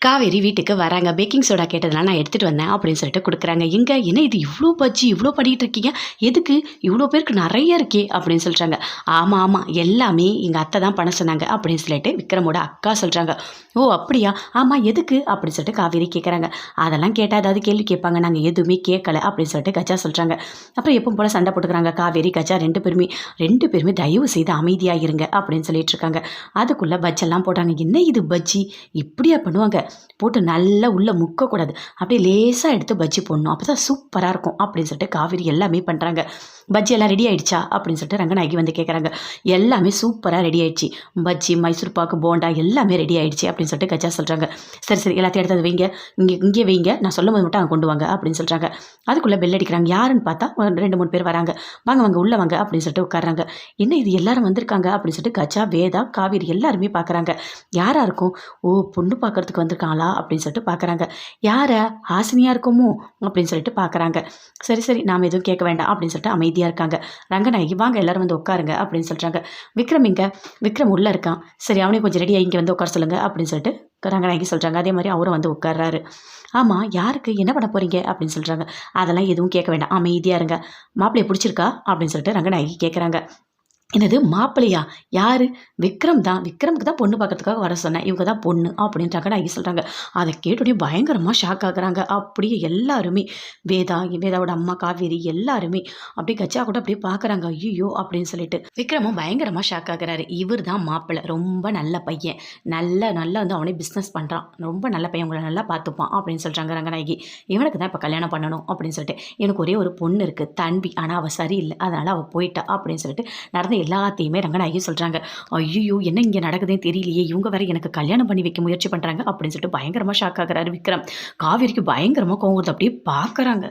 காவேரி வீட்டுக்கு வராங்க. Baking soda கேட்டதுனால நான் எடுத்துகிட்டு வந்தேன் அப்படின்னு சொல்லிட்டு கொடுக்குறாங்க. எங்க என்ன இது இவ்வளோ பஜ்ஜி இவ்வளோ பண்ணிகிட்டு இருக்கீங்க, எதுக்கு இவ்வளோ பேருக்கு நிறைய இருக்கே அப்படின்னு சொல்கிறாங்க. ஆமாம் ஆமாம், எல்லாமே எங்கள் அத்தை தான் பண்ண சொன்னாங்க அப்படின்னு சொல்லிட்டு விக்ரமோட அக்கா சொல்கிறாங்க. ஓ அப்படியா, ஆமாம் எதுக்கு அப்படின்னு சொல்லிட்டு காவேரி கேட்குறாங்க. அதெல்லாம் கேட்டால் ஏதாவது கேள்வி கேட்பாங்க, நாங்கள் எதுவுமே கேட்கல அப்படின்னு சொல்லிட்டு கஜா சொல்கிறாங்க. அப்புறம் எப்பவும் போல் சண்டை போட்டுக்கிறாங்க காவேரி கஜா ரெண்டு பேருமே தயவு செய்து அமைதியாக இருங்க அப்படின்னு சொல்லிட்டு இருக்காங்க. அதுக்குள்ளே பஜ்ஜெல்லாம் போட்டாங்க. என்ன இது பஜ்ஜி இப்படியா பண்ணுவாங்க, போட்டு நல்லா உள்ளே முக்கக்கூடாது, அப்படியே லேசாக எடுத்து பஜ்ஜி போடணும், அப்போ தான் சூப்பராக இருக்கும் அப்படின்னு சொல்லிட்டு காவேரி எல்லாமே பண்ணுறாங்க. பஜ்ஜி எல்லாம் ரெடி ஆகிடுச்சா அப்படின்னு சொல்லிட்டு ரங்கநாயகி வந்து கேட்குறாங்க. எல்லாமே சூப்பராக ரெடி ஆகிடுச்சு, பஜ்ஜி மைசூர் பாக்கு போண்டா எல்லாமே ரெடி ஆகிடுச்சு அப்படின்னு சொல்லிட்டு கஜா சொல்கிறாங்க. சரி சரி எல்லாத்தையும் எடுத்தது வைங்க, இங்கே வைங்க, நான் சொல்லும் போது மட்டும் அங்கே கொண்டு வாங்க அப்படின்னு சொல்கிறாங்க. அதுக்குள்ளே பெல் அடிக்கிறாங்க. யாருன்னு பார்த்தா 2-3 பேர் வராங்க. வாங்க வாங்க உள்ளே வாங்க அப்படின்னு சொல்லிட்டு உட்காடுறாங்க. என்ன இது எல்லாரும் வந்திருக்காங்க அப்படின்னு சொல்லிட்டு கஜா வேதா காவேரி எல்லாருமே பார்க்குறாங்க. யாராக இருக்கும், ஓ பொண்ணு பார்க்கறதுக்கு வந்திருக்காங்களா அப்படின்னு சொல்லிட்டு பார்க்குறாங்க. யாரை, ஹாசினியாக இருக்குமோ அப்படின்னு சொல்லிட்டு பார்க்குறாங்க. சரி சரி நாம் எதுவும் கேட்க வேண்டாம் அப்படின்னு சொல்லிட்டு அமைதியாக இருக்காங்க. ரங்கநாயகி வாங்க எல்லாரும் வந்து உட்காருங்க அப்படின்னு சொல்கிறாங்க. விக்ரம் இங்கே, விக்ரம் உள்ளே இருக்கான், சரி அவனையும் கொஞ்சம் ரெடியாக இங்கே வந்து உட்கார சொல்லுங்கள் அப்படின்னு சொல்லிட்டு ரங்கநாயகி சொல்கிறாங்க. அதே மாதிரி அவரும் வந்து உட்கார்றாரு. ஆமாம் யாருக்கு என்ன பண்ண போகிறீங்க அப்படின்னு சொல்கிறாங்க. அதெல்லாம் எதுவும் கேட்க வேண்டாம், அமைதியாக இருங்க. மாப்பிள்ளையை பிடிச்சிருக்கா அப்படின்னு சொல்லிட்டு ரங்கநாயகி கேட்குறாங்க. என்னது மாப்பிள்ளையா, யார், விக்ரம் தான், விக்ரமுக்கு தான் பொண்ணு பார்க்கறதுக்காக வர சொன்னேன், இவங்க தான் பொண்ணு அப்படின்றாங்க. நான் சொல்கிறாங்க. அதை கேட்டோடனே பயங்கரமாக ஷாக் ஆகுறாங்க. அப்படியே எல்லாருமே வேதாவோட அம்மா காவேரி எல்லாருமே அப்படியே கச்சா கூட அப்படியே பார்க்குறாங்க. ஐயோ அப்படின்னு சொல்லிட்டு விக்ரமும் பயங்கரமாக ஷாக் ஆகுறாரு. இவர் தான் மாப்பிள்ளை, ரொம்ப நல்ல பையன், நல்ல வந்து அவனே பிஸ்னஸ் பண்ணுறான், ரொம்ப நல்ல பையன், உங்களை நல்லா பார்த்துப்பான் அப்படின்னு சொல்கிறாங்க ரங்கநாயகி. இவனுக்கு தான் இப்போ கல்யாணம் பண்ணணும் அப்படின்னு சொல்லிட்டு, எனக்கு ஒரே ஒரு பொண்ணு இருக்குது தன்பி, ஆனால் அவள் சரியில்லை, அதனால் அவள் போயிட்டா அப்படின்னு சொல்லிட்டு நடந்த எல்லாத்தையுமே ரங்கநாயகி சொல்கிறாங்க. ஐயோ என்ன இங்கே நடக்குதுன்னு தெரியலையே, இவங்க வேற எனக்கு கல்யாணம் பண்ணி வைக்க முயற்சி பண்ணுறாங்க அப்படின்னு சொல்லிட்டு பயங்கரமாக ஷாக் ஆகுறாரு விக்ரம். காவேரிக்கு பயங்கரமாக கோவம் வருது, அப்படியே பார்க்குறாங்க.